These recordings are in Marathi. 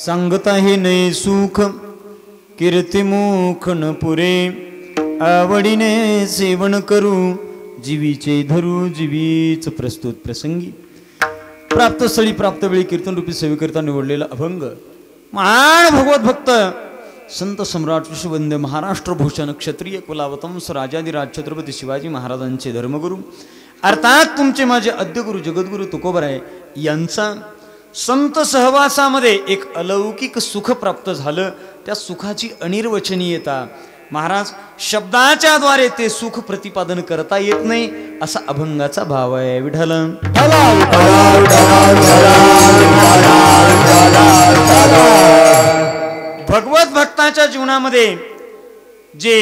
सांगता हे नये सुख कीर्तिमुख न पुरे आवडीने सेवन करू जीवीचे धरू जीवीच प्रस्तुत प्रसंगी प्राप्त स्थळी प्राप्त वेळी कीर्तन रूपी सेवेकरिता निवडलेला अभंग महान भगवत भक्त संत सम्राट विश्ववंद्य महाराष्ट्र भूषण क्षत्रिय कुलावतंस राजाधिराज छत्रपती शिवाजी महाराजांचे धर्मगुरू अर्थात तुमचे माझे आद्यगुरु जगद्गुरु तुकोबराय यांचा संत सहवासामध्ये एक अलौकिक सुख प्राप्त झालं. त्या सुखाची अनिर्वचनीयता महाराज शब्दाच्या द्वारे ते सुख प्रतिपादन करता येत नाही असा अभंगाचा भाव आहे. विठ्ठल भगवत भक्ताच्या जीवनामध्ये जे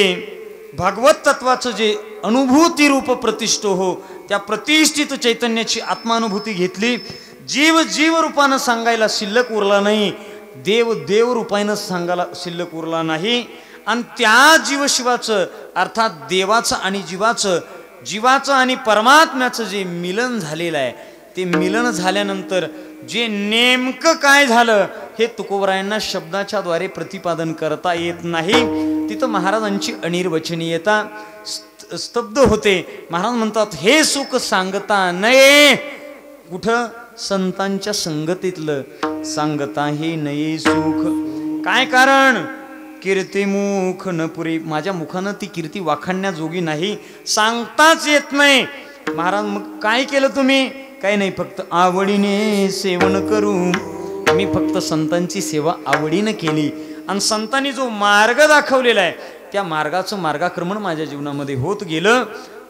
भगवत तत्वाचं जे अनुभूती रूप प्रतिष्ठो हो त्या प्रतिष्ठित चैतन्याची आत्मानुभूती घेतली. जीव जीव रूपानं सांगायला शिल्लक उरला नाही, देव देव रूपानं सांगायला शिल्लक उरला नाही. आणि त्या जीवशिवाचं अर्थात देवाचं आणि जीवाचं आणि परमात्म्याचं जे मिलन झालेलं आहे ते मिलन झाल्यानंतर जे नेमकं काय झालं हे तुकोबरायांना शब्दाच्या द्वारे प्रतिपादन करता येत नाही. तिथं महाराजांची अनिर्वचनीयता स्तब्ध होते. महाराज म्हणतात हे सुख सांगता नये. कुठं? संतांच्या संगतीतलं सांगता हे नये सुख. काय कारण? कीर्तिमुख न पुरे. माझ्या मुखानं ती कीर्ती वाखाणण्याजोगी नाही, सांगताच येत नाही. महाराज मग काय केलं तुम्ही? काही नाही, फक्त आवडीने सेवन करू. मी फक्त संतांची सेवा आवडीने केली आणि संतांनी जो मार्ग दाखवलेला आहे त्या मार्गाचं मार्गाक्रमण माझ्या जीवनामध्ये होत गेलं.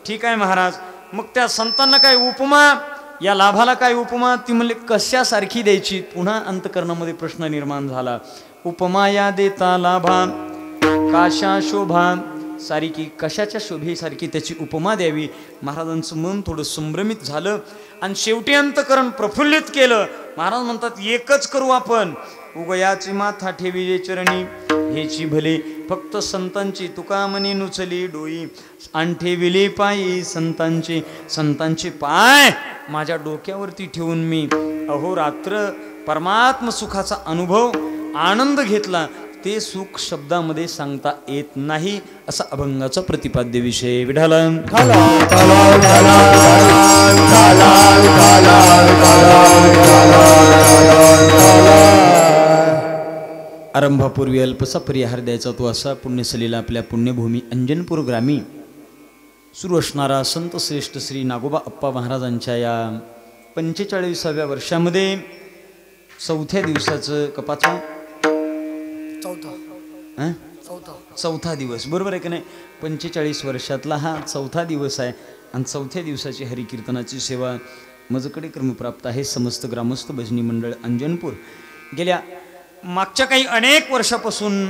ठीक आहे महाराज, मग त्या संतांना काय उपमा, या लाभाला काय उपमा? ती म्हणले कशासारखी द्यायची? पुन्हा अंतकरणामध्ये प्रश्न निर्माण झाला. उपमा या देता लाभा काशा शोभा सारी की कशाच्या शोभेसारखी त्याची उपमा द्यावी. महाराजांचं मन थोडं संभ्रमित झालं आणि शेवटी अंतकरण प्रफुल्लित केलं. महाराज म्हणतात एकच करू आपण, उगयाची माथा ठेवी चरणी हेची भले फक्त संतांची तुका मनी नुचली डोई आणि ठेविले पायी संतांचे पाय माझ्या डोक्यावरती ठेवून मी अहोरात्र परमात्म सुखाचा अनुभव आनंद घेतला. ते सुख शब्दामध्ये सांगता येत नाही असा अभंगाचा प्रतिपाद्य विषय. विठाल आरंभापूर्वी अल्पसा परिहार द्यायचा तो असा. पुण्यसलीला आपल्या पुण्यभूमी अंजनपूर ग्रामी सुरू असणारा संत श्रेष्ठ श्री नागोबा अप्पा महाराजांच्या या 45व्या वर्षामध्ये चौथ्या दिवसाचं कपाचं चौथा दिवस, बरोबर आहे की नाही? 45 वर्षातला हा चौथा दिवस आहे आणि चौथ्या दिवसाची हरिकीर्तनाची सेवा मजकडे क्रमप्राप्त आहे. समस्त ग्रामस्थ भजनी मंडळ अंजनपूर गेल्या मागच्या काही अनेक वर्षापासून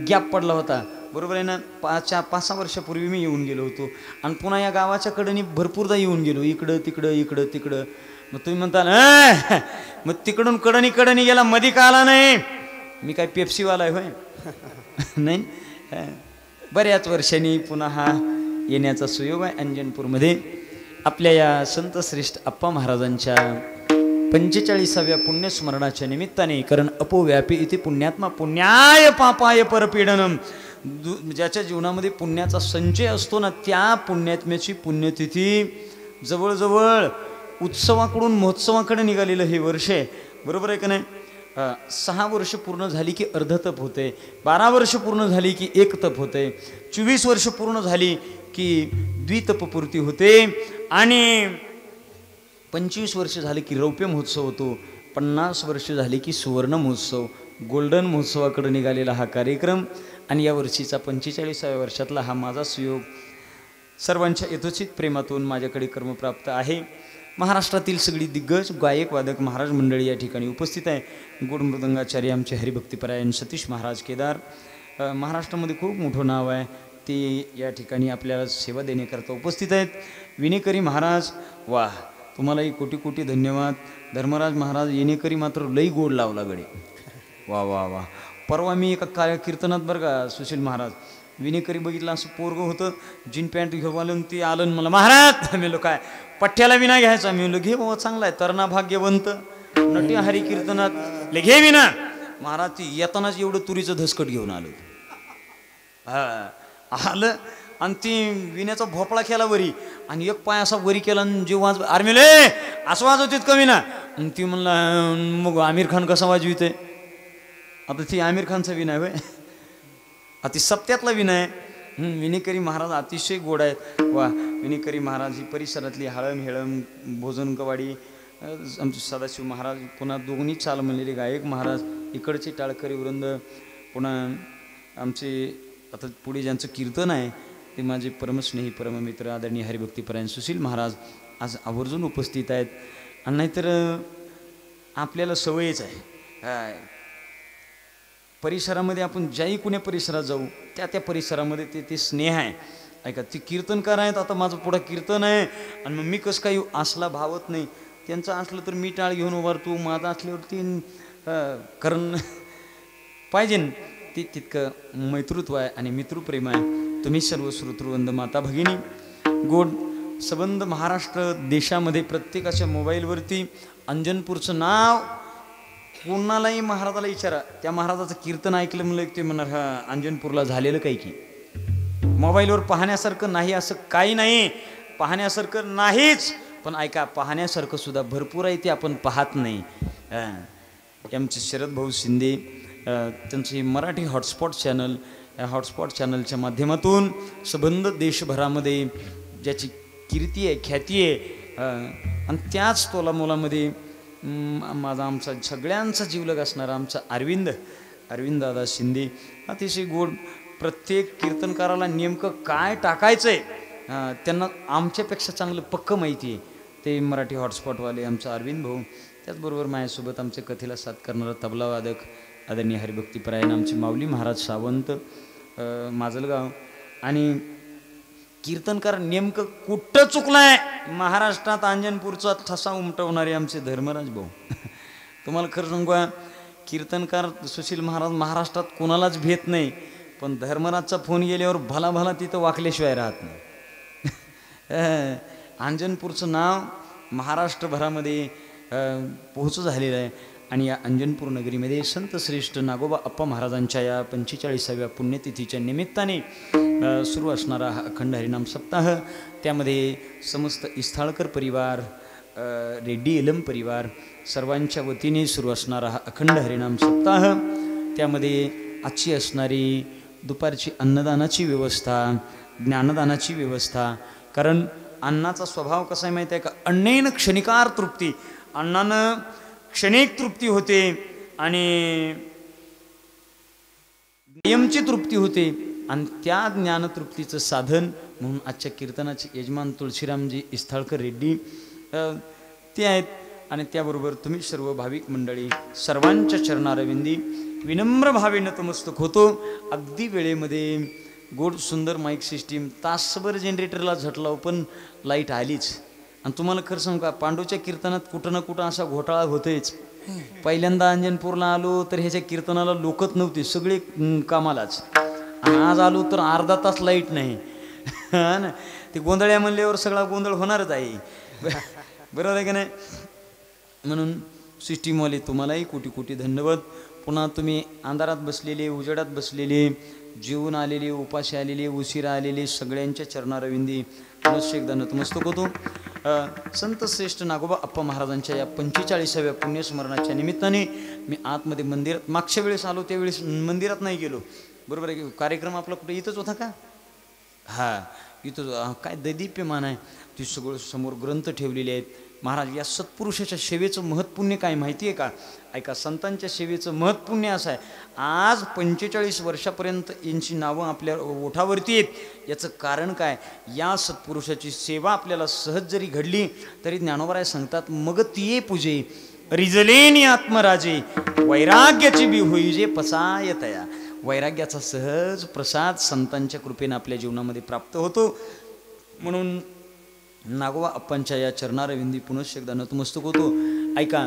गॅप पडला होता, बरोबर आहे ना? 5-6 वर्षापूर्वी मी येऊन गेलो होतो आणि पुन्हा या गावाच्या कडेने भरपूरदा येऊन गेलो, इकडं तिकडं. मग तुम्ही म्हणता मग तिकडून कडणी गेला, मधी का आला नाही? मी काय पेप्सीवाला आहे होय? नाही, बऱ्याच वर्षांनी पुन्हा हा येण्याचा सुयोग आहे अंजनपूरमध्ये. आपल्या या संत श्रेष्ठ अप्पा महाराजांच्या 45व्या पुण्यस्मरणाच्या निमित्ताने. कारण अपोव्यापी इथे पुण्यात्मा पुण्याय पापाय परपीडनम. ज्याच्या जीवनामध्ये पुण्याचा संचय असतो ना त्या पुण्यात्म्याची पुण्यतिथी जवळजवळ उत्सवाकडून महोत्सवाकडे निघालेलं हे वर्ष आहे, बरोबर आहे का नाही? 6 वर्ष पूर्ण झाली की अर्धतप होते, 12 वर्ष पूर्ण झाली की एक तप होते, 24 वर्ष पूर्ण झाली की द्वितपपूर्ती होते आणि 25 वर्ष झाले की रौप्य महोत्सव होतो, 50 वर्ष झाली की सुवर्ण महोत्सव गोल्डन महोत्सवाकडे निघालेला हा कार्यक्रम. आणि या वर्षीचा 45व्या वर्षातला हा माझा सुयोग सर्वांच्या यथोचित प्रेमातून माझ्याकडे कर्मप्राप्त आहे. महाराष्ट्रातील सगळी दिग्गज गायक वादक महाराज मंडळी या ठिकाणी उपस्थित आहे. गोड मृदंगाचार्य आमचे हरिभक्तीपरायण सतीश महाराज केदार, महाराष्ट्रामध्ये खूप मोठं नाव आहे, ते या ठिकाणी आपल्याला सेवा देण्याकरता उपस्थित आहेत. विनेकरी महाराज, वाह, तुम्हालाही कोटी कोटी धन्यवाद. धर्मराज महाराज येणेकरी मात्र लई गोड लावला गडे, वा वा वा. परवा मी एका कीर्तनात बरं का सुशील महाराज विनेकरी बघितलं, असं पोरगं होतं जीन पॅन्ट घेऊन आलं, ते आलं मला महाराज मी काय पठ्ठ्याला विना घ्यायचा. मी घे बाबा चांगला आहे, तरणा भाग्यवंत नटी हरी कीर्तनात ले घे विना. महाराज ती येतानाच एवढं तुरीचं धसकट घेऊन आलो. हा आलं आणि ती विण्याचा भोपळा केला वरी आणि एक पाय असा वरी केला आणि जीव वाज आर्मीले असं वाजवतीत कमी ना. आणि ती म्हणला मग आमिर खान कसा वाजविते. आता ती आमिर खानचा विना आहे ती सप्त्यातला विना आहे. विनेकरी महाराज अतिशय गोड आहेत. वा विनेकरी महाराज ही परिसरातली हळम हेळम भोजन कवाडी आमचे सदाशिव महाराज पुन्हा दोन्ही चाल म्हणलेले गायक महाराज इकडचे टाळकरी वृंद पुन्हा आमचे आता पुढे ज्यांचं कीर्तन आहे ते माझे परमस्नेही परममित्र आदरणीय हरिभक्तीपरायण सुशील महाराज आज आवर्जून उपस्थित आहेत. आणि नाहीतर आपल्याला सवयच आहे परिसरामध्ये आपण ज्याही कुण्या परिसरात जाऊ त्या परिसरामध्ये ते स्नेह आहे. ऐका ती कीर्तनकार आहेत. आता माझं पुढं कीर्तन आहे आणि मग मी कसं काही असला भावत नाही. त्यांचं असलं तर मी टाळ घेऊन उभारतो. माझं असल्यावरती कारण पाहिजे ती तितकं मैत्रुत्व आहे आणि मित्रप्रेम आहे. तुम्ही सर्व श्रोतृवंद माता भगिनी गोड सबंध महाराष्ट्र देशामध्ये प्रत्येकाच्या मोबाईलवरती अंजनपूरचं नाव कोणालाही महाराजाला विचारा त्या महाराजाचं कीर्तन ऐकलं म्हणलं ते म्हणणार हा अंजनपूरला झालेलं काही की. मोबाईलवर पाहण्यासारखं नाही असं काही नाही. पाहण्यासारखं नाहीच पण ऐका पाहण्यासारखं सुद्धा भरपूर आहे ते आपण पाहत नाही. आमचे शरद भाऊ शिंदे त्यांचे मराठी हॉटस्पॉट चॅनल या हॉटस्पॉट चॅनलच्या माध्यमातून सबंध देशभरामध्ये ज्याची कीर्ती आहे ख्याती आहे आणि त्याच तोलामोलामध्ये माझा आमचा सगळ्यांचा जीवलग असणारा आमचा अरविंद दादा शिंदे अतिशय गोड. प्रत्येक कीर्तनकाराला नेमकं काय टाकायचं आहे त्यांना आमच्यापेक्षा चांगलं पक्क माहिती आहे. ते मराठी हॉटस्पॉटवाले आमचा अरविंद भाऊ. त्याचबरोबर माझ्यासोबत आमच्या कथेला साथ करणारा तबलावादक आदरणीय हरिभक्तीपरायण आमचे माऊली महाराज सावंत माजलगाव. आणि कीर्तनकार नेमकं कुठं चुकलाय महाराष्ट्रात अंजनपूरचा ठसा उमटवणारे आमचे धर्मराज भाऊ. तुम्हाला खरं सांगू कीर्तनकार सुशील महाराज महाराष्ट्रात कोणालाच भेट नाही पण धर्मराजचा फोन गेल्यावर भला तिथं वाकल्याशिवाय राहत नाही. अंजनपूरचं नाव महाराष्ट्रभरामध्ये पोहोच झालेलं आहे. आणि या अंजनपूर नगरीमध्ये संत श्रेष्ठ नागोबा अप्पा महाराजांच्या या 45व्या पुण्यतिथीच्या निमित्ताने सुरू असणारा हा अखंड हरिनाम सप्ताह त्यामध्ये समस्त इस्थाळकर परिवार रेड्डी एलम परिवार सर्वांच्या वतीने सुरू असणारा हा अखंड हरिनाम सप्ताह त्यामध्ये आजची असणारी दुपारची अन्नदानाची व्यवस्था ज्ञानदानाची व्यवस्था. कारण अन्नाचा स्वभाव कसा आहे माहिती आहे का. अन्नेन क्षणिकार तृप्ती अन्नानं क्षणिक तृप्ती होते आणि नियमची तृप्ती होते आणि त्या ज्ञानतृप्तीचं साधन म्हणून आजच्या कीर्तनाचे यजमान तुळशीरामजी इस्थाळकर रेड्डी ते आहेत. आणि त्याबरोबर तुम्ही सर्व भाविक मंडळी सर्वांच्या चरणारविंदी विनम्र भावे नतमस्तक होतो. अगदी वेळेमध्ये गोड सुंदर माईक सिस्टीम तासभर जनरेटरला झटलाव पण लाईट आलीच. आणि तुम्हाला खरं सांगू का पांडूच्या कीर्तनात कुठं ना कुठं असा घोटाळा होतोच. पहिल्यांदा अंजनपूरला आलो तर ह्याच्या कीर्तनाला लोकच नव्हते सगळे कामालाच. आणि आज आलो तर अर्धा तास लाईट नाही ना. ते गोंधळ्या म्हणल्यावर सगळा गोंधळ होणारच आहे. बरोबर आहे का नाही. म्हणून सिस्टीमवाले तुम्हालाही कोटी कोटी धन्यवाद. पुन्हा तुम्ही अंधारात बसलेले उजेडात बसलेले जेवून आलेले उपाशी आलेले उशिरा आलेले सगळ्यांच्या चरणारविंदी पुनश्च एकदा नतमस्तक होतो. संत श्रेष्ठ नागोबा अप्पा महाराजांच्या या 45व्या पुण्यस्मरणाच्या निमित्ताने मी आतमध्ये मंदिरात मागच्या वेळेस आलो त्यावेळेस मंदिरात नाही गेलो. बरोबर आहे. कार्यक्रम आपला कुठे इथंच होता का. हा इथं काय दैदिप्यमान आहे. ती सगळं समोर ग्रंथ ठेवलेले आहेत. महाराज या सत्पुरुषाच्या सेवेचं महत्पुण्य काय माहिती आहे का. ऐका संतांच्या सेवेचं महत्पुण्य असं आहे. आज 45 वर्षापर्यंत यांची नावं आपल्या ओठावरती आहेत. याचं कारण काय. या सत्पुरुषाची सेवा आपल्याला सहज जरी घडली तरी ज्ञानोबराय सांगतात मग तिये पूजे रिजलेनी आत्मराजे वैराग्याची बी होई जे पसाय तया. वैराग्याचा सहज प्रसाद संतांच्या कृपेने आपल्या जीवनामध्ये प्राप्त होतो. म्हणून नागोबा अप्पांच्या या चरणारविंदी पुनश्च एकदा नतमस्तक होतो. ऐका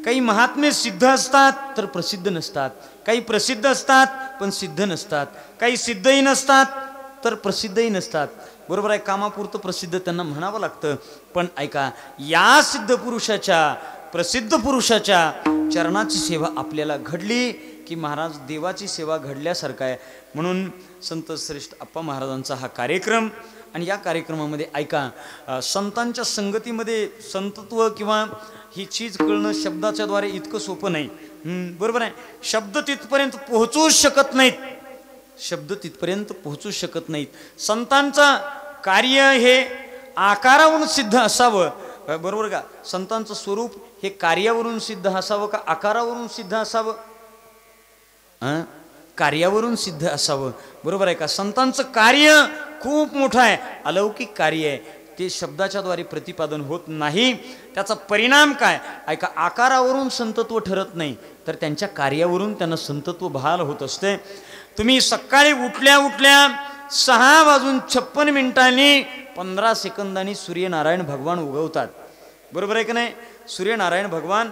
काही महात्मे सिद्ध असतात तर प्रसिद्ध नसतात. काही प्रसिद्ध असतात पण सिद्ध नसतात. काही सिद्धही नसतात तर प्रसिद्धही नसतात. बरोबर आहे. कामापुरतं प्रसिद्ध त्यांना म्हणावं लागतं. पण ऐका या सिद्ध पुरुषाच्या प्रसिद्ध पुरुषाच्या चरणाची सेवा आपल्याला घडली की महाराज देवाची सेवा घडल्यासारखं आहे. म्हणून संत श्रेष्ठ आप्पा महाराजांचा हा कार्यक्रम. आणि या कार्यक्रमामध्ये ऐका, संतांच्या संगतीमध्ये संतत्व किंवा ही चीज कळणं शब्दाच्याद्वारे इतकं सोपं नाही. बरोबर आहे. शब्द तिथपर्यंत पोहोचूच शकत नाहीत. शब्द तिथपर्यंत पोहोचू शकत नाहीत. संतांचं कार्य हे आकारावरून सिद्ध असावं. बरोबर का? संतांचं स्वरूप हे कार्यावरून सिद्ध असावं का आकारावरून सिद्ध असावं? कार्यावरून सिद्ध असावं. बरोबर आहे का? संतांचं कार्य खूप मोठं आहे, अलौकिक कार्य आहे. ते शब्दाच्याद्वारे प्रतिपादन होत नाही. त्याचा परिणाम काय? ऐका, आकारावरून संतत्व ठरत नाही, तर त्यांच्या कार्यावरून त्यांना संतत्व बहाल होत असते. तुम्ही सकाळी उठल्या उठल्या 6:56 15 सेकंदांनी सूर्यनारायण भगवान उगवतात. बरोबर आहे का नाही? सूर्यनारायण भगवान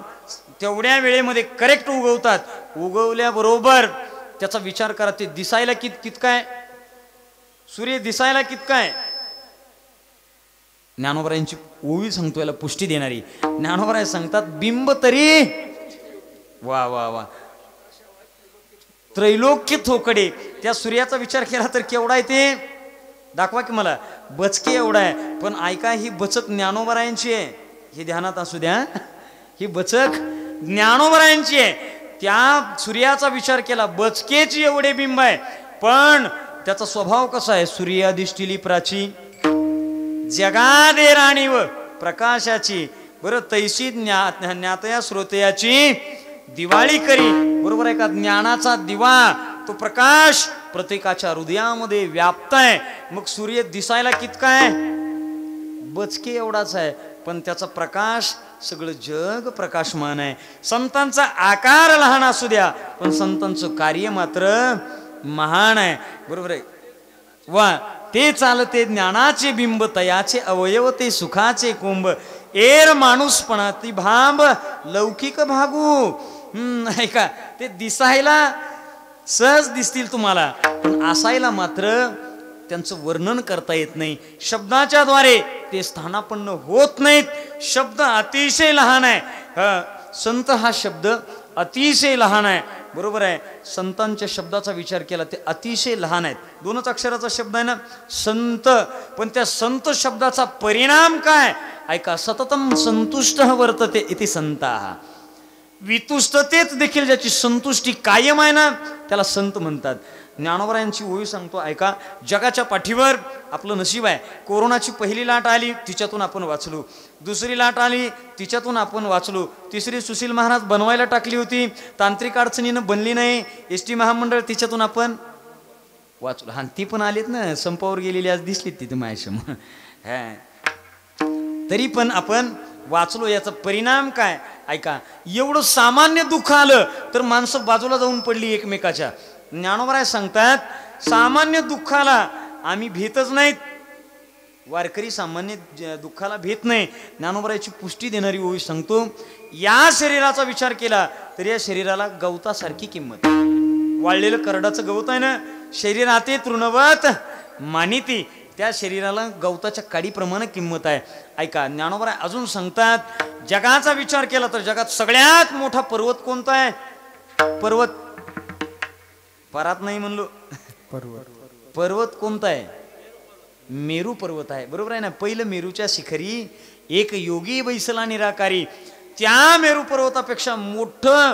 तेवढ्या वेळेमध्ये करेक्ट उगवतात. उगवल्याबरोबर त्याचा विचार करा, ते दिसायला कितका आहे? सूर्य दिसायला कितका आहे? ज्ञानोबरायांची ओवी सांगतो, याला पुष्टी देणारी. ज्ञानोबराय सांगतात, बिंब तरी वा वा वा त्रैलोक्य थोकडे. त्या सूर्याचा विचार केला तर केवढा आहे ते दाखवा की मला. बचके एवढा आहे. पण ऐका, ही बचक ज्ञानोबरायांची आहे, हे ध्यानात असू द्या. ही बचक ज्ञानोबरायांची आहे. त्या सूर्याचा विचार केला, बचकेची एवढे बिंब आहे, पण त्याचा स्वभाव कसा आहे? सूर्याधिष्ठिली प्राची जगादे राणीव प्रकाशाची. बरं, तैसी ज्ञातया श्रोतयाची दिवाळी करी. बरोबर आहे का? ज्ञानाचा दिवा, तो प्रकाश प्रत्येकाच्या हृदयामध्ये व्याप्त आहे. मग सूर्य दिसायला कितका आहे? बचके एवढाच आहे, पण त्याचा प्रकाश सगळं जग प्रकाशमान आहे. संतांचा आकार लहान असू द्या, पण संतांचं कार्य मात्र महान आहे. बरोबर आहे वा. ते चालते ज्ञानाचे बिंब, तयाचे अवयव ते सुखाचे कुंभ. एर माणूसपणा ती भांब लौकिक भागू. ऐका, ते दिसायला सहज दिसतील तुम्हाला, पण असायला मात्र त्यांचं वर्णन करता येत नाही. शब्दाच्या द्वारे ते स्थानापन्न होत नाहीत. शब्द अतिशय लहान आहे. संत हा शब्द अतिशय लहान आहे. बरोबर आहे. संतांच्या शब्दाचा विचार केला, ते अतिशय लहान आहेत. 2च अक्षराचा शब्द आहे ना, संत. पण त्या संत शब्दाचा परिणाम काय? ऐका, सततम संतुष्ट वर्तते इति संताः. वितुष्टतेत देखील ज्याची संतुष्टी कायम आहे ना, त्याला संत म्हणतात. ज्ञानोबरायांची ओवी सांगतो, ऐका. जगाच्या पाठीवर आपलं नशीब आहे. कोरोनाची पहिली लाट आली, तिच्यातून आपण वाचलो. दुसरी लाट आली, तिच्यातून आपण वाचलो. तिसरी सुशील महाराज बनवायला टाकली होती, तांत्रिक अडचणीनं बनली नाही. एसटी महामंडळ, तिच्यातून आपण वाचलो. हा, ती पण आलीत ना, संपावर गेलेली आज दिसलीत तिथे माझ्यासमोर. तरी पण आपण वाचलो. याचा परिणाम काय? ऐका, एवढं सामान्य दुःख आलं तर माणसं बाजूला जाऊन पडली एकमेकाच्या. ज्ञानोबराय सांगतात, सामान्य दुःखाला आम्ही भीतच नाहीत. वारकरी सामान्य दुःखाला भीत नाही. ज्ञानोबरायची पुष्टी देणारी ओवी सांगतो, या शरीराचा विचार केला तर या शरीराला गवतासारखी किंमत. वाळलेलं करडाचं गवत आहे ना, शरीराते तृणवत मानिती. त्या शरीराला गवताच्या काडीप्रमाणे किंमत आहे. ऐका, ज्ञानोबराय अजून सांगतात, जगाचा विचार केला तर जगात सगळ्यात मोठा पर्वत कोणता आहे? पर्वत परात नाही म्हणलो, पर्वत कोणता आहे? मेरू पर्वत आहे. बरोबर आहे ना. पहिलं मेरूच्या शिखरी एक योगी बैसला निराकारी. त्या मेरू पर्वतापेक्षा मोठं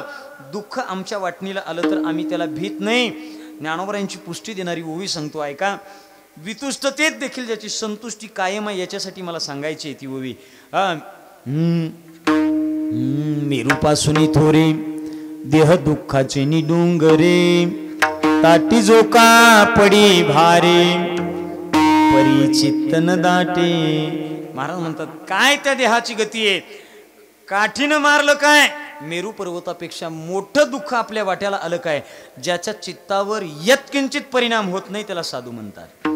दुःख आमच्या वाटणीला आलं तर आम्ही त्याला भीत नाही. ज्ञानोबरायांची पुष्टी देणारी ओवी सांगतो, ऐका. वितुष्टतेत देखील ज्याची संतुष्टी कायम आहे, याच्यासाठी मला सांगायची ती ओवी. मेरूपासून थोरे देह दुःखाचे निडुंगरे, ताटी जोका पडी भारे परी चित्तन दाटे. महाराज म्हणतात, काय त्या देहाची गती आहे? काठीनं मारलं काय? मेरू पर्वतापेक्षा मोठं दुःख आपल्या वाट्याला आलं काय? ज्याच्या चित्तावर यत्किंचित परिणाम होत नाही त्याला साधू म्हणतात.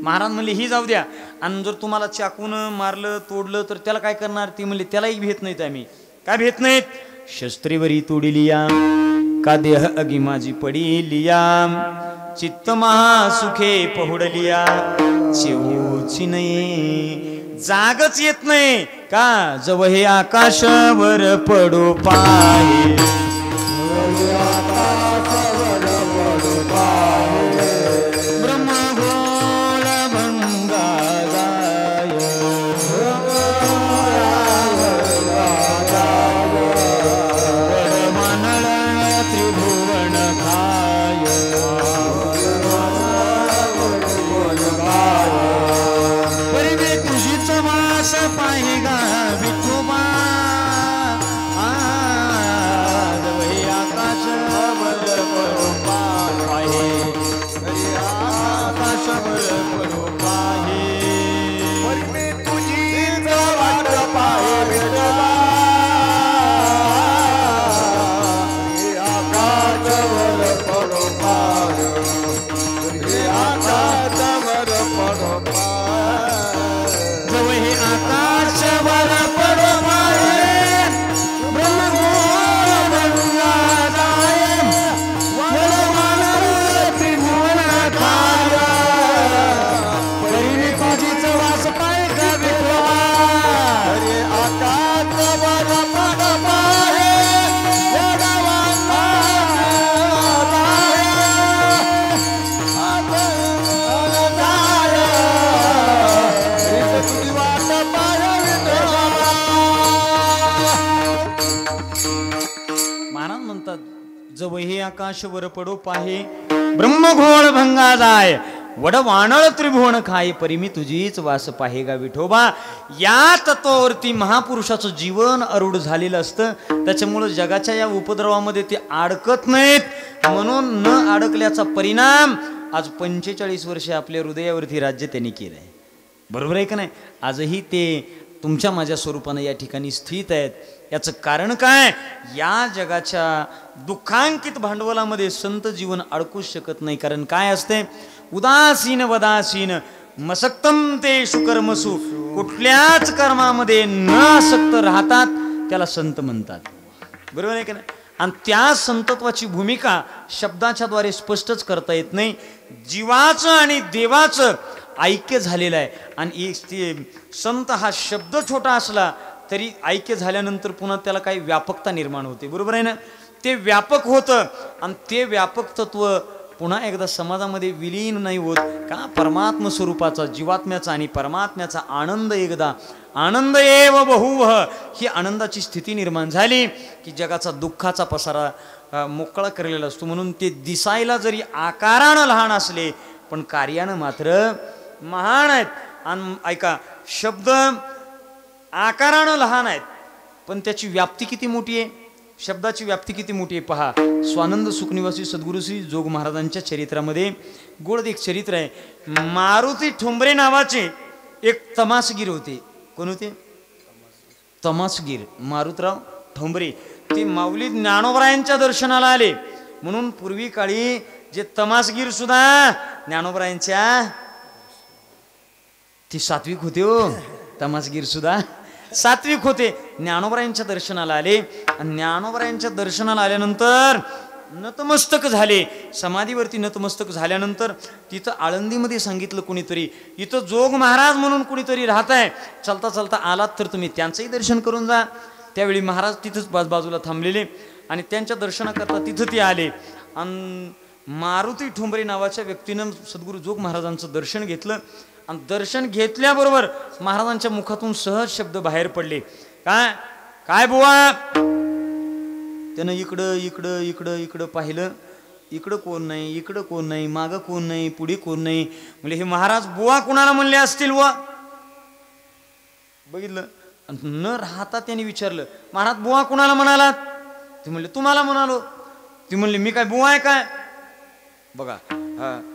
महाराज म्हणले, ही जाऊ द्या, आणि जर तुम्हाला चाकून मारलं तोडलं तर त्याला काय करणार? ती म्हणले, त्यालाही भेट नाहीत आम्ही. काय भेट नाहीत? शस्त्रेवरी तोडिलिया का देह अगी माझी पडिलिया, चित्त महासुखे पहुडलिया, चिवची नये जागच येत नाही का जव हे आकाशावर पडू पाहे ब्रह्मगोळ भंगा जाय वडमानळ त्रिभुवन खाय परिवे तुझीच वास पाहि गा विठोबा जव हे आकाश वर पडो पाहे ब्रह्मघोळ भंगा जाय वड वानळ त्रिभुवन खाय परिमी तुझीच वास पाहे गा विठोबा. या तत्वावरती महापुरुषाचं जीवन अरूढ झालेलं असतं. त्याच्यामुळे जगाच्या या उपद्रवामध्ये ते अडकत नाहीत. म्हणून न अडकल्याचा परिणाम आज 45 वर्षे आपल्या हृदयावरती राज्य त्यांनी केलंय. बरोबर आहे का नाही. आजही ते तुमच्या माझ्या स्वरूपानं या ठिकाणी स्थित आहेत. याचं कारण काय. या जगाच्या दुःखांकित भांडवलामध्ये संत जीवन अडकूच शकत नाही. कारण काय असते उदासीन वदासीन मसक्तम ते शुकर्मसु कुठल्याच कर्मामध्ये न आसक्त राहतात त्याला संत म्हणतात. बरोबर आहे का नाही. आणि त्या संतत्वाची भूमिका शब्दाच्या द्वारे स्पष्टच करता येत नाही. जीवाचं आणि देवाचं ऐक्य झालेलं आहे. आणि संत हा शब्द छोटा असला तरी ऐक्य झाल्यानंतर पुन्हा त्याला काही व्यापकता निर्माण होते. बरोबर आहे ना. ते व्यापक होतं आणि ते व्यापक तत्व पुन्हा एकदा समाजामध्ये विलीन नाही होत का. परमात्म स्वरूपाचा जीवात्म्याचा आणि परमात्म्याचा आनंद एकदा आनंद एव बहुवह ही आनंदाची स्थिती निर्माण झाली की जगाचा दुःखाचा पसारा मोकळा केलेला असतो. म्हणून ते दिसायला जरी आकारानं लहान असले पण कार्यानं मात्र महान आहेत. आणि ऐका शब्द आकारानं लहान आहेत पण त्याची व्याप्ती किती मोठी आहे. शब्दाची व्याप्ती किती मोठी आहे पहा. स्वानंद सुखनिवासी सद्गुरू श्री जोग महाराजांच्या चरित्रामध्ये गोड एक चरित्र आहे. मारुती ठोंबरे नावाचे एक तमासगीर होते. कोण होते. तमासगीर मारुतराव ठोंबरे. ते माऊली ज्ञानोबरायांच्या दर्शनाला आले. म्हणून पूर्वी काळी जे तमासगीर सुद्धा ज्ञानोबरायांच्या ती सात्विक होते हो. तमासगीर सुद्धा सात्विक होते. ज्ञानोबरायांच्या दर्शनाला आले आणि ज्ञानोबरायांच्या दर्शनाला आल्यानंतर नतमस्तक झाले. समाधीवरती नतमस्तक झाल्यानंतर तिथं आळंदीमध्ये सांगितलं कुणीतरी इथं जोग महाराज म्हणून कुणीतरी राहत आहे. चालता चालता आलात तर तुम्ही त्यांचंही दर्शन करून जा. त्यावेळी महाराज तिथंच बाजूला थांबलेले आणि त्यांच्या दर्शनाकरता तिथं ते आले. आणि मारुती ठोंबरे नावाच्या व्यक्तीनं सद्गुरू जोग महाराजांचं दर्शन घेतलं. आणि दर्शन घेतल्याबरोबर महाराजांच्या मुखातून सहज शब्द बाहेर पडले. काय काय बुवा. त्यानं इकडं इकडं इकडं इकडं पाहिलं. इकडं कोण नाही इकडं कोण नाही मागं कोण नाही पुढे कोण नाही. म्हणजे हे महाराज बुवा कुणाला म्हणले असतील बुवा. बघितलं न राहता त्यांनी विचारलं महाराज बुवा कुणाला म्हणालात. ते म्हणले तुम्हाला म्हणालो. ती म्हणली मी काय बुवा आहे काय. बघा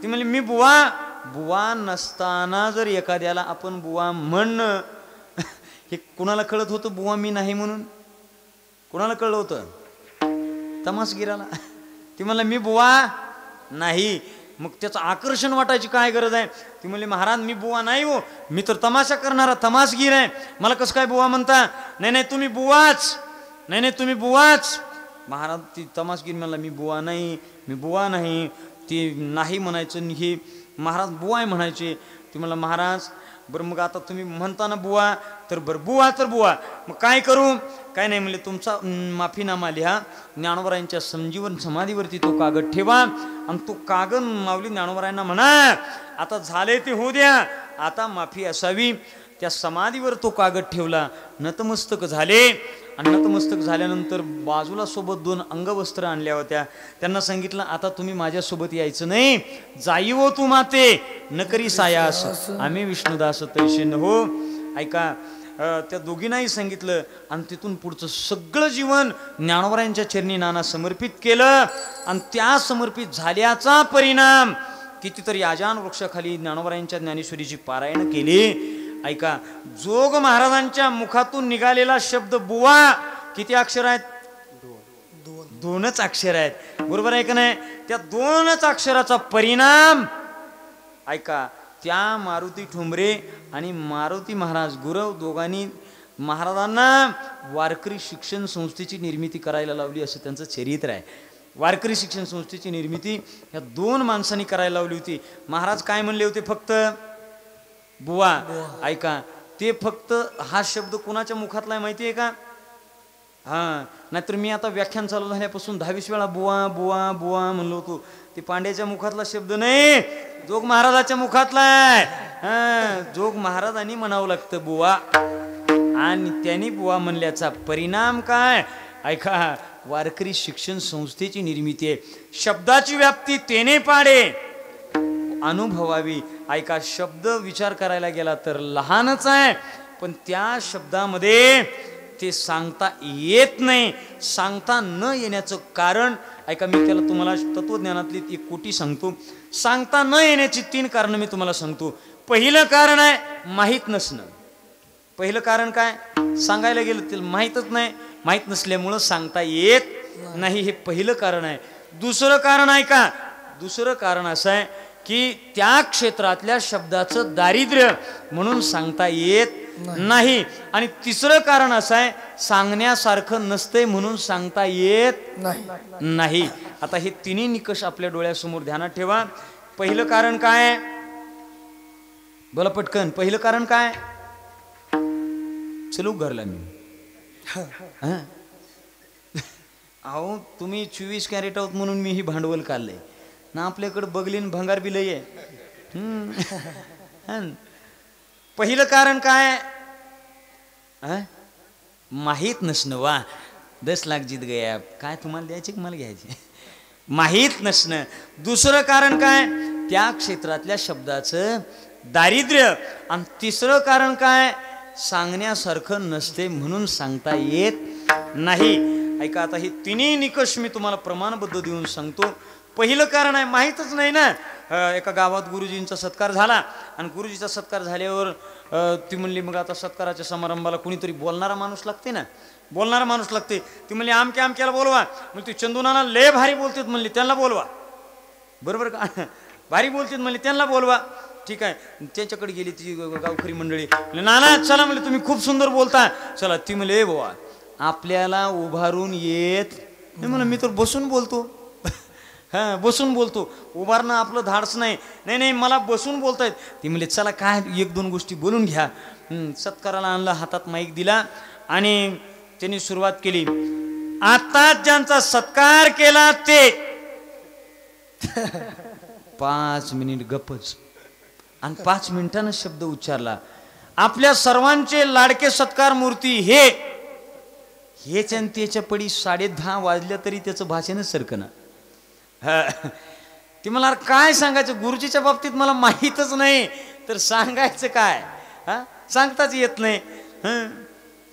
ती म्हणली मी बुवा. बुवा नसताना जर एखाद्याला आपण बुवा म्हणणं हे कुणाला कळत होतं बुवा मी नाही म्हणून. कुणाला कळलं होतं. तमासगिराला. ती म्हणलं मी बुवा नाही. मग त्याचं आकर्षण वाटायची काय गरज आहे. ती म्हणली महाराज मी बुवा नाही हो. मी तर तमाशा करणारा तमासगीर आहे. मला कसं काय बुवा म्हणता. नाही नाही तुम्ही बुवाच. नाही नाही तुम्ही बुवाच. महाराज ती तमासगीर म्हणला मी बुवा नाही मी बुवा नाही. ती नाही म्हणायचं हे महाराज बुवा आहे म्हणायचे. ती म्हणला महाराज बरं मग आता तुम्ही म्हणता ना बुवा, तर बरं बुवा तर बुवा, मग काय करू? काय नाही म्हणले, तुमचा माफीनामा लिहा, ज्ञानोबरायांच्या संजीवन समाधीवरती तो कागद ठेवा आणि तो कागद माऊली ज्ञानोबरायांना म्हणा, आता झाले ते होऊ द्या, आता माफी असावी. त्या समाधीवर तो कागद ठेवला, नतमस्तक झाले आणि नतमस्तक झाल्यानंतर बाजूला सोबत 2 अंगवस्त्र आणल्या होत्या. त्यांना सांगितलं, आता तुम्ही माझ्यासोबत यायचं नाही, जाईवो तू माते न करी सायास, आम्ही विष्णुदास तैसे न हो. ऐका, त्या दोघींनाही सांगितलं आणि तिथून पुढचं सगळं जीवन ज्ञानोबरायांच्या चरणी नाना समर्पित केलं. आणि त्या समर्पित झाल्याचा परिणाम कितीतरी आजान वृक्षाखाली ज्ञानोबरायांच्या ज्ञानेश्वरीची पारायण केली. ऐका, जोग महाराजांच्या मुखातून निघालेला शब्द बुवा किती अक्षर आहेत? 2च अक्षर आहेत, बरोबर आहे का नाही? त्या 2च अक्षराचा परिणाम ऐका, त्या मारुती ठोंबरे आणि मारुती महाराज गुरव दोघांनी महाराजांना वारकरी शिक्षण संस्थेची निर्मिती करायला लावली, असं त्यांचं चरित्र आहे. वारकरी शिक्षण संस्थेची निर्मिती ह्या 2 माणसांनी करायला लावली होती. महाराज काय म्हणले होते? फक्त बुवा. ऐका, ते फक्त हा शब्द कोणाच्या मुखातला आहे माहिती आहे का? हां, नाहीतर मी आता व्याख्यान चालू झाल्यापासून 10-20 वेळा बुवा बुवा बुवा म्हणलो होतो. ते पांड्याच्या मुखातला शब्द नाही, जोग महाराजाच्या मुखातला आहे. हां, जोग महाराजांनी म्हणावं लागतं बुवा, आणि त्यांनी बुवा म्हणल्याचा परिणाम काय? ऐका, वारकरी शिक्षण संस्थेची निर्मिती आहे. शब्दाची व्याप्ती तेने पाडे अनुभवावी. ऐका, शब्द विचार करायला गेला तर लहानच आहे, पण त्या शब्दामध्ये ते सांगता येत नाही. सांगता न येण्याचं कारण ऐका, मी त्याला तुम्हाला तत्वज्ञानातली 1 कोटी सांगतो. सांगता न येण्याची 3 कारणं मी तुम्हाला सांगतो. पहिलं कारण आहे माहीत नसणं. पहिलं कारण काय? सांगायला गेलं तर माहीतच नाही, माहीत नसल्यामुळं सांगता येत नाही, हे पहिलं कारण आहे. दुसरं कारण ऐका, दुसरं कारण असं आहे की त्या क्षेत्रातल्या शब्दाचं दारिद्र्य म्हणून सांगता येत नाही. आणि तिसरं कारण असं आहे, सांगण्यासारखं नसते म्हणून सांगता येत नाही. आता हे 3 निकष आपल्या डोळ्यासमोर ध्यानात ठेवा. पहिलं कारण काय? बोला पटकन, पहिलं कारण काय? चलू घरला मी. अहो, तुम्ही 24 कॅरेट आहोत म्हणून मी ही भांडवल काढलंय ना. आपल्याकडे बगलीन भंगार बी लय आहे. पहिलं कारण काय? माहीत नसणं. वा, 10 लाख जीत गया. काय तुम्हाला द्यायचे की मला घ्यायचे? माहीत नसणं. दुसरं कारण काय? त्या क्षेत्रातल्या शब्दाचं दारिद्र्य. आणि तिसरं कारण काय? सांगण्यासारखं नसते म्हणून सांगता येत नाही. ऐका, आता हे 3 निकष मी तुम्हाला प्रमाणबद्ध देऊन सांगतो. पहिलं कारण आहे माहीतच नाही ना. एका गावात गुरुजींचा सत्कार झाला आणि गुरुजीचा सत्कार झाल्यावर ती म्हणली, मग आता सत्काराच्या समारंभाला कुणीतरी बोलणारा माणूस लागते ना, बोलणारा माणूस लागते. ती म्हणली, आमक्याला बोलवा. मग ती चंदुनाना लय भारी बोलतेत म्हणली, त्यांना बोलवा. बरोबर का? भारी बोलतेत म्हणली, त्यांना बोलवा. ठीक आहे, त्याच्याकडे गेली ती गावकरी मंडळी. नाना चला म्हणले, तुम्ही खूप सुंदर बोलता, चला. ती म्हणले, बुवा आपल्याला उभारून येत नाही. म्हणलं, मी तर बसून बोलतो. हां, बसून बोलतो, उभारणं आपलं धाडस नाही. नाही नाही, मला बसून बोलतायत. ती म्हणले, चला काय 1-2 गोष्टी बोलून घ्या. सत्काराला आणलं, हातात माईक दिला आणि त्यांनी सुरुवात केली. आता ज्यांचा सत्कार केला ते 5 मिनिट गप्पच, आणि 5 मिनिटांना शब्द उच्चारला. आपल्या सर्वांचे लाडके सत्कार मूर्ती हेच आणि त्याच्या पडी 10:30 वाजल्या तरी त्याचं भाषणच सरकं ना. ती मला काय सांगायचं, गुरुजीच्या बाबतीत मला माहीतच नाही तर सांगायचं काय? सांगताच येत नाही.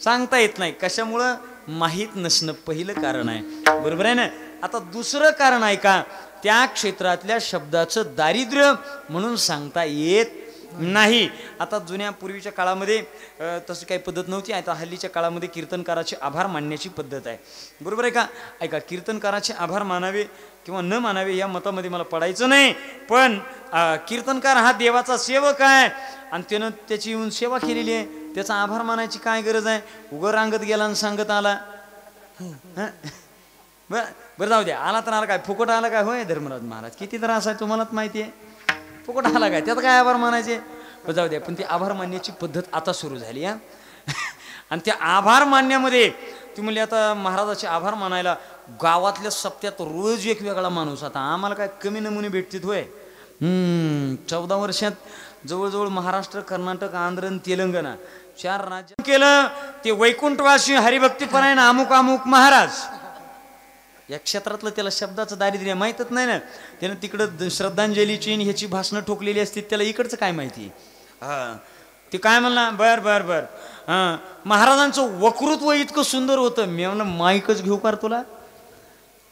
सांगता येत नाही. कशामुळं? माहीत नसणं पहिलं कारण आहे. बरोबर आहे ना. आता दुसरं कारण आहे का? त्या क्षेत्रातल्या शब्दाचं दारिद्र्य म्हणून सांगता येत नाही. आता जुन्या पूर्वीच्या काळामध्ये तशी काही पद्धत नव्हती. आता हल्लीच्या काळामध्ये कीर्तनकाराचे आभार मानण्याची पद्धत आहे. बरोबर आहे का? ऐका, कीर्तनकाराचे आभार मानावे किंवा न मानावे या मतामध्ये मला पडायचं नाही, पण कीर्तनकार हा देवाचा सेवक आहे आणि त्यानं त्याची येऊन सेवा केलेली आहे, त्याचा आभार मानायची काय गरज आहे? उगं रांगत गेला आणि सांगत आला. बरं जाऊ द्या, आला तर आला काय, फुकट आला काय? होय धर्मराज महाराज, किती त्रास आहे तुम्हालाच माहिती आहे. फुकट आला काय, त्यात काय आभार मानायचे? जाऊ द्या. पण ती आभार मानण्याची पद्धत आता सुरू झाली हा. आणि त्या आभार मानण्यामध्ये ती म्हणली आता महाराजाचे आभार मानायला गावातल्या सप्त्यात रोज एक वेगळा माणूस. आता आम्हाला काय कमी नमुने भेटतील होय. 14 वर्षात जवळजवळ महाराष्ट्र, कर्नाटक, आंध्र आणि तेलंगणा 4 राज्य केलं. ते वैकुंठवासी हरिभक्तीपरायण अमुक अमुक महाराज या क्षेत्रातलं त्याला शब्दाचं दारिद्र्य माहीतच नाही ना. त्यानं तिकडं श्रद्धांजलीची ह्याची भाषणं ठोकलेली असतील, त्याला इकडचं काय माहिती. ते काय म्हणला, बर बर बर महाराजांचं वक्तृत्व इतकं सुंदर होतं. मी म्हणलं माईकच घेऊ का तुला,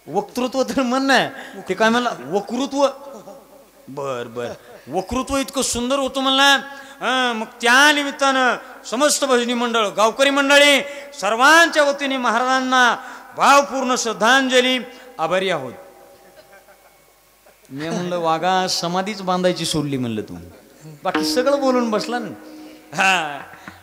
वक्तृत्व तर म्हण नाही. ते काय म्हणला वक्तृत्व, बर बर वक्तृत्व इतकं सुंदर होतं म्हणला. मग त्या निमित्तानं समस्त भजनी मंडळ, गावकरी मंडळी सर्वांच्या वतीने महाराजांना भावपूर्ण श्रद्धांजली, आभारी आहोत. मी म्हणलं वागा समाधीच बांधायची सोडली म्हणलं तू, बाकी सगळं बोलून बसला ना. हा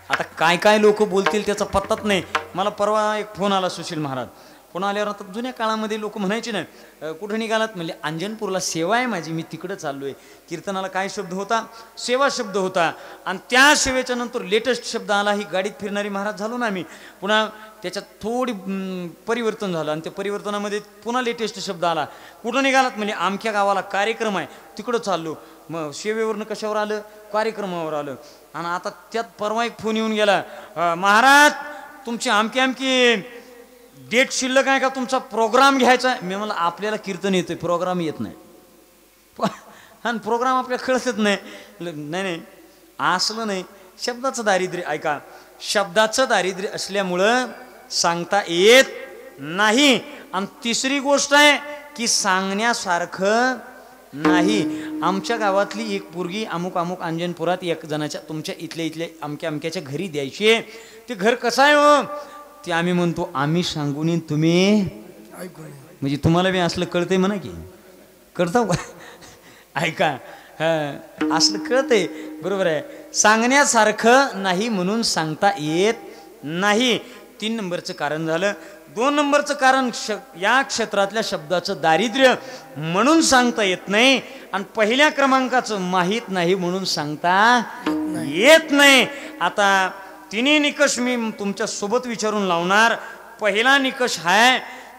आता काय काय लोक बोलतील त्याचा पत्ताच नाही. मला परवा एक फोन आला सुशील महाराज. फोन आल्यावर आता जुन्या काळामध्ये लोक म्हणायचे ना कुठं निघालात म्हणजे अंजनपूरला सेवा आहे माझी, मी तिकडं चाललो आहे. कीर्तनाला काय शब्द होता, सेवा शब्द होता. आणि त्या सेवेच्या नंतर लेटेस्ट शब्द आला, ही गाडीत फिरणारी महाराज झालो ना आम्ही. पुन्हा त्याच्यात थोडी परिवर्तन झालं आणि त्या परिवर्तनामध्ये पुन्हा लेटेस्ट शब्द आला. कुठं निघालात म्हणजे आमच्या गावाला कार्यक्रम आहे तिकडं चाललो. मग सेवेवरनं कशावर आलं, कार्यक्रमावर आलं. आणि आता त्यात परवा एक फोन येऊन गेला, महाराज तुमची आमकी डेट शिल्लक आहे का, तुमचा प्रोग्राम घ्यायचा. मी म्हणलं आपल्याला कीर्तन येतोय, प्रोग्राम येत नाही. आणि प्रोग्राम आपल्याला कळतच नाही. नाही नाही असलं नाही. शब्दाचं दारिद्र्य ऐका, शब्दाचं दारिद्र्य असल्यामुळं सांगता येत नाही. आणि तिसरी गोष्ट आहे की सांगण्यासारखं नाही. आमच्या गावातली एक पोरगी अमुक अमुक अंजनपुरात एक जणाच्या तुमच्या इथल्या अमक्याच्या घरी द्यायची. ते घर कसं आहे हो, ते आम्ही म्हणतो आम्ही सांगून तुम्ही ऐकून. म्हणजे तुम्हाला बी असलं कळतंय म्हणा की, कळतं का? ऐका असलं कळतंय, बरोबर आहे. सांगण्यासारखं नाही म्हणून सांगता येत नाही. 3 नंबरचं कारण झालं. 2 नंबरचं कारण या क्षेत्रातल्या शब्दाचं दारिद्र्य म्हणून सांगता येत नाही. आणि पहिल्या क्रमांकाचं माहीत नाही म्हणून सांगता येत नाही. आता तिन्ही निकष मी तुमच्या सोबत विचारून लावणार. पहिला निकष आहे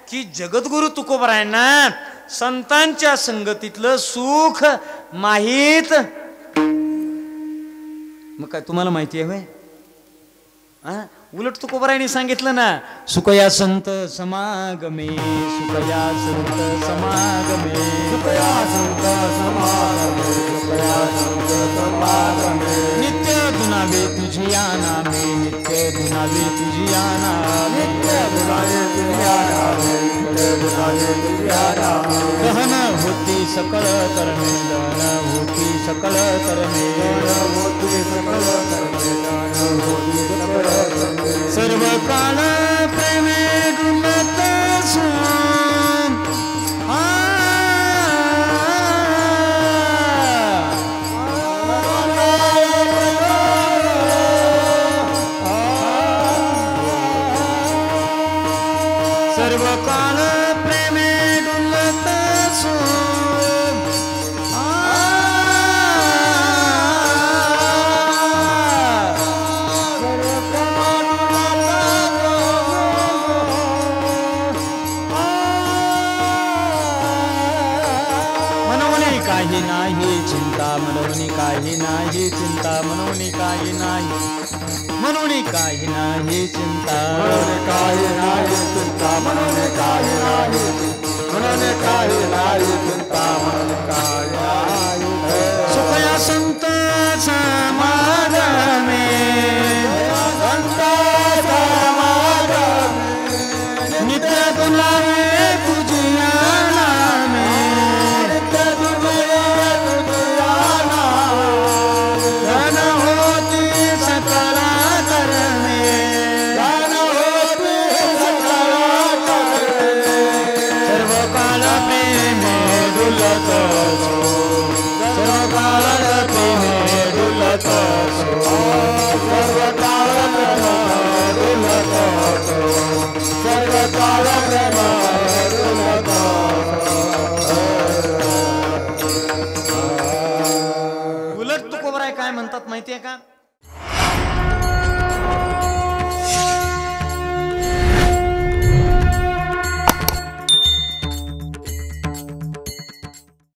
की जगद्गुरु तुकोबरायांना संतांच्या संगतीतलं सुख माहीत. मग काय तुम्हाला माहिती आहे होय? उलट तुकोबरायांनी सांगितलं ना, सुखया संत समागमे, सुखया संत समागमे, सुखया संत समागमे, सुखया संत समागमे. नित्य गुणावे तुझिया नामे, नित्य गुणावे तुझिया नामे, नित्य गुणावे तुझिया नामे, नित्य गुणावे तुझिया नामे. दहन होती सकळ करणे, दहन होती सकळ करणे, दहन होती सकळ करणे, दहन होती सकळ करणे. सर्व काळ प्रेमे डुलत सोम, सर्व काळ प्रेमे डुलत सोम, काही नाही चिंता मनोनी, काही नाही चिंता मनोनी, काही नाही मनोनी, काही नाही चिंता, काही नाही चिंता मनोनी, काही नाही मनोनी, काही नाही चिंता मनोनी, काही नाही. सुखया संत समागमे, संत समागमे, नित्य गुणावे तुझिया नामे, नित्य गुणावे तुझिया नामे. धन होती सकळ करणे, धन होती सकळ करणे. सर्व काळ प्रेमे डुलत सो, म्हणतात माहिती आहे का?